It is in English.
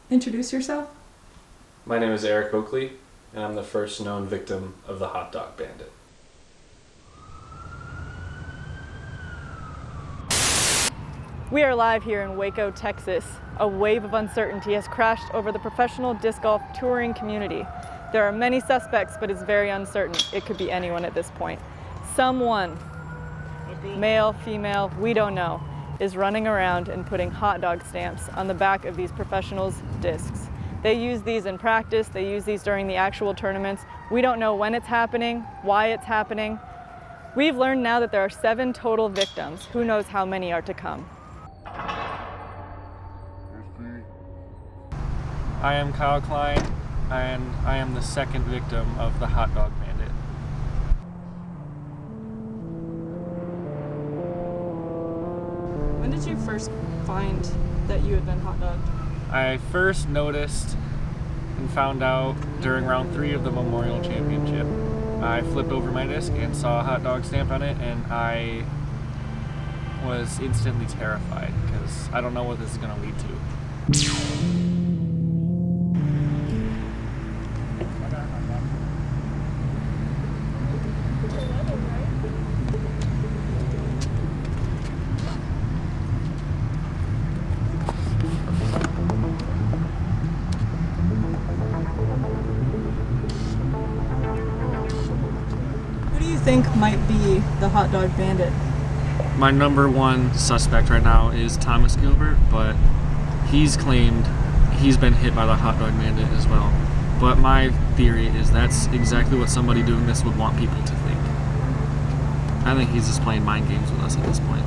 Introduce yourself. My name is Eric Oakley, and I'm the first known victim of the Dog Bandit. We are live here in Waco, Texas. A wave of uncertainty has crashed over the professional disc golf touring community. There are many suspects, but it's very uncertain. It could be anyone at this point. Someone, male, female, we don't know, is running around and putting hot dog stamps on the back of these professionals' discs. They use these in practice, they use these during the actual tournaments. We don't know when it's happening, why it's happening. We've learned now that there are 7 total victims. Who knows how many are to come. I am Kyle Klein, and I am the second victim of the Hot Dog Bandit. When did you first find that you had been hot dogged? I first noticed and found out during round 3 of the Memorial Championship. I flipped over my disc and saw a hot dog stamp on it, and I was instantly terrified because I don't know what this is going to lead to. Who do you think might be the hot dog bandit? My number one suspect right now is Thomas Gilbert, but he's claimed he's been hit by the hot dog bandit as well. But my theory is that's exactly what somebody doing this would want people to think. I think he's just playing mind games with us at this point.